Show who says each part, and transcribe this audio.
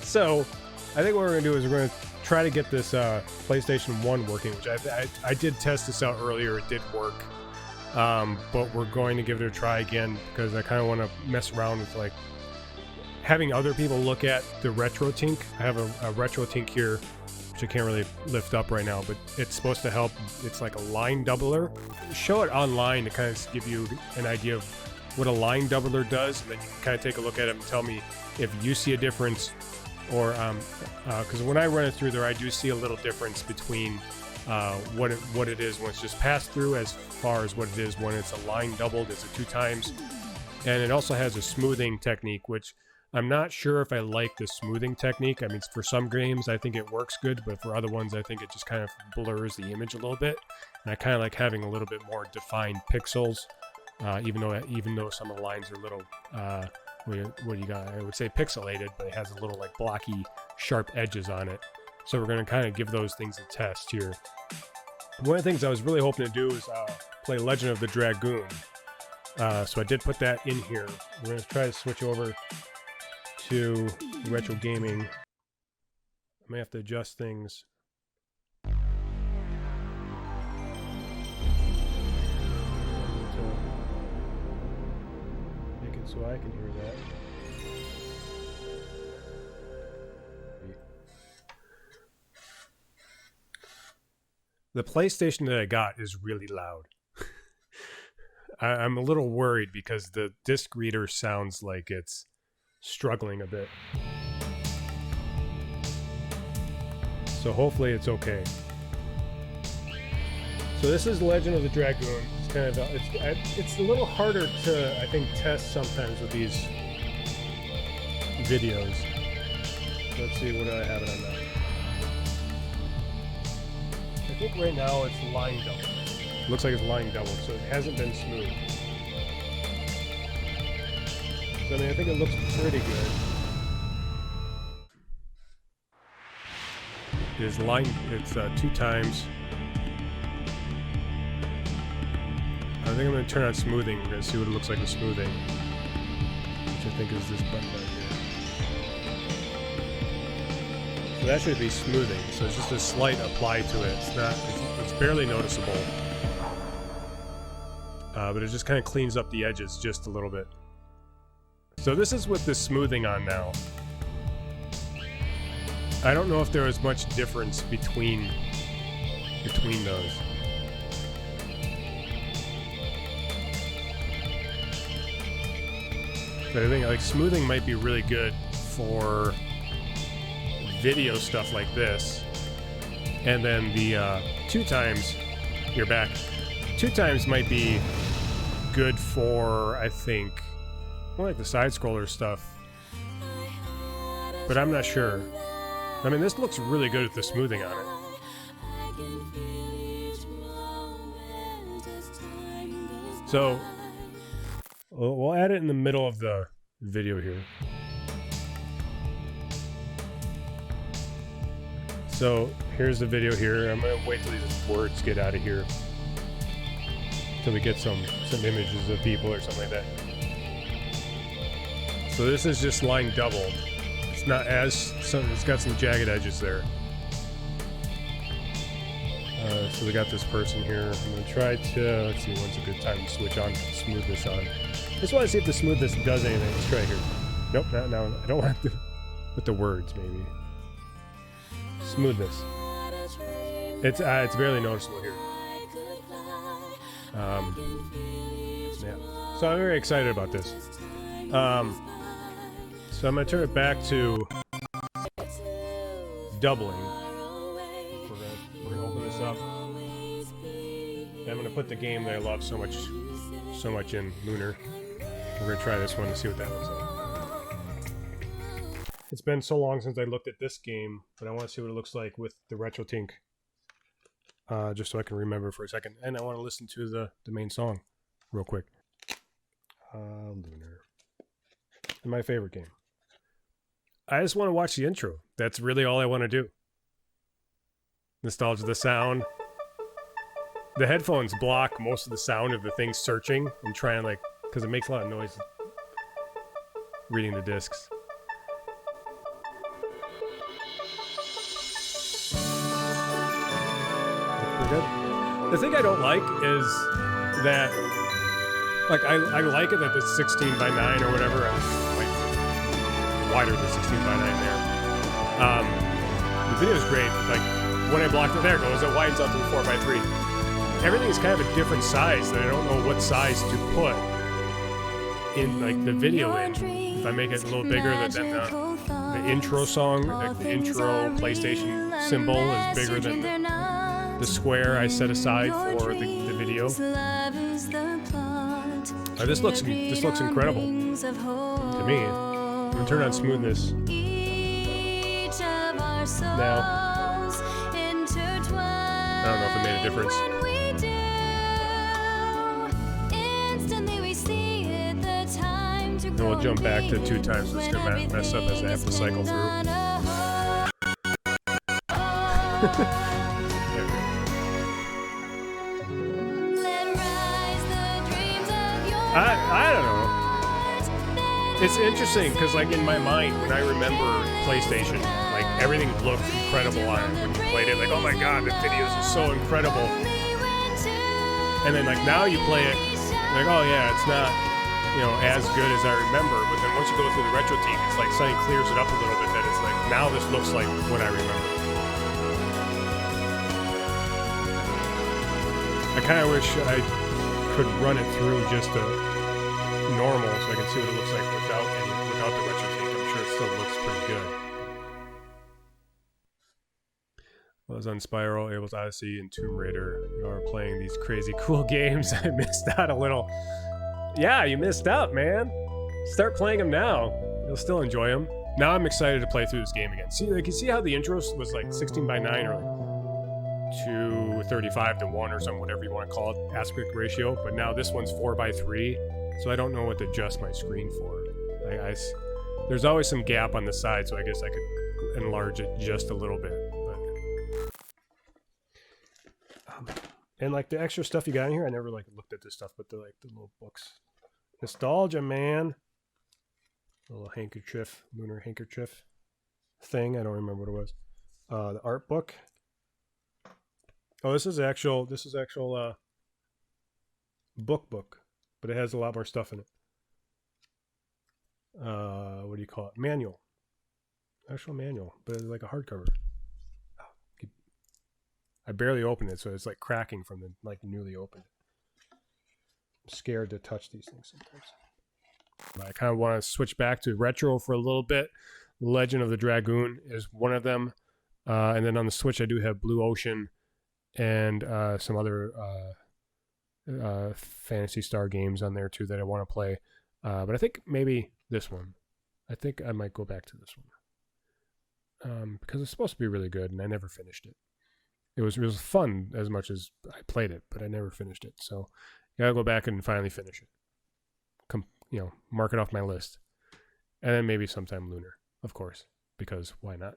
Speaker 1: So, I think what we're going to do is we're going to try to get this PlayStation 1 working, which I did test this out earlier. It did work. But we're going to give it a try again because I kind of want to mess around with like having other people look at the Retrotink. I have a Retrotink here, which I can't really lift up right now, but it's supposed to help. It's like a line doubler. Show it online to kind of give you an idea of what a line doubler does, and then you can kind of take a look at it and tell me if you see a difference, or because when I run it through there, I do see a little difference between what it is when it's just passed through, as far as what it is when it's a line doubled. It's a 2 times, and it also has a smoothing technique, which I'm not sure if I like the smoothing technique. I mean, for some games I think it works good, but for other ones I think it just kind of blurs the image a little bit, and I kind of like having a little bit more defined pixels, even though some of the lines are a little what do you got? I would say pixelated, but it has a little like blocky, sharp edges on it. So we're going to kind of give those things a test here. One of the things I was really hoping to do is play Legend of the Dragoon. So I did put that in here. We're going to try to switch over to retro gaming. I may have to adjust things. Make it so I can hear that. The PlayStation that I got is really loud. I'm a little worried because the disc reader sounds like it's struggling a bit. So hopefully it's okay. So this is Legend of the Dragoon. It's kind of it's a little harder to, I think, test sometimes with these videos. Let's see, what do I have it on now? I think right now it's line double. Looks like it's line double, so it hasn't been smooth. So, I mean, I think it looks pretty good. It's 2 times. I think I'm going to turn on smoothing. We're going to see what it looks like with smoothing, which I think is this button right here. So that should be smoothing. So it's just a slight apply to it. It's barely noticeable. But it just kind of cleans up the edges just a little bit. So this is with the smoothing on now. I don't know if there was much difference between those. But I think like smoothing might be really good for video stuff like this, and then the 2 times, you're back. 2 times might be good for, I think, more like the side scroller stuff, but I'm not sure. I mean, this looks really good with the smoothing on it. So we'll add it in the middle of the video here. So here's the video here. I'm gonna wait till these words get out of here, till we get some images of people or something like that. So this is just line double. It's not as, it's got some jagged edges there. So we got this person here. I'm gonna try to, let's see, when's a good time to switch on smoothness on. I just want to see if the smoothness does anything. Let's try here. Nope, no, I don't want to, with the words maybe. Smoothness. It's barely noticeable here. Yeah. So I'm very excited about this. So I'm gonna turn it back to doubling. We're gonna open this up. And I'm gonna put the game that I love so much in Lunar. We're gonna try this one and see what that looks like. It's been so long since I looked at this game, but I want to see what it looks like with the Retrotink. Just so I can remember for a second. And I want to listen to the main song real quick. Lunar. My favorite game. I just want to watch the intro. That's really all I want to do. Nostalgia, the sound. The headphones block most of the sound of the thing searching and trying, like, because it makes a lot of noise reading the discs. We're good. The thing I don't like is that, like, I like it that it's 16 by 9 or whatever. Like, wider than 16 by 9 there. The video is great. Like, when I blocked it, there it goes. It widens out to 4 by 3. Everything is kind of a different size that I don't know what size to put in, like, the video in. If I make it a little bigger, then the intro song, like the intro PlayStation symbol is bigger than the square I set aside for the video. This looks incredible to me. I'm gonna turn on smoothness now. I don't know if it made a difference. And we'll jump back to 2 times, so it's gonna mess up as I have to cycle through. I don't know. It's interesting because, like, in my mind, when I remember PlayStation, like, everything looked incredible on it when you played it. Like, oh my god, the videos are so incredible. And then, like, now you play it, like, oh yeah, it's not, you know, as good as I remember. But then once you go through the Retrotink, it's like something clears it up a little bit. That it's like, now this looks like what I remember. I kind of wish I could run it through just a normal, so I can see what it looks like without the Retrotink. I'm sure it still looks pretty good. I was on Spiral, Able's Odyssey, and Tomb Raider. You are playing these crazy cool games. I missed out a little. Yeah, you missed out, man. Start playing them now. You'll still enjoy them. Now I'm excited to play through this game again. See, like, you see how the intro was like 16 by 9 or like 235 to 1 or something, whatever you want to call it, aspect ratio. But now this one's 4 by 3, so I don't know what to adjust my screen for. There's always some gap on the side, so I guess I could enlarge it just a little bit. But, and like the extra stuff you got in here, I never like looked at this stuff, but the little books. Nostalgia, man. A little handkerchief, lunar handkerchief thing. I don't remember what it was. The art book. Oh, this is actual book, but it has a lot more stuff in it. What do you call it? Manual. Actual manual, but it's like a hardcover. I barely opened it, so it's like cracking from the newly opened. I'm scared to touch these things sometimes. I kind of want to switch back to retro for a little bit. Legend of the Dragoon is one of them. And then on the Switch, I do have Blue Ocean and some other Phantasy Star games on there too that I want to play. But I think maybe this one. I think I might go back to this one. Because it's supposed to be really good, and I never finished it. It was fun as much as I played it, but I never finished it. So I gotta go back and finally finish it. Mark it off my list. And then maybe sometime Lunar, of course, because why not?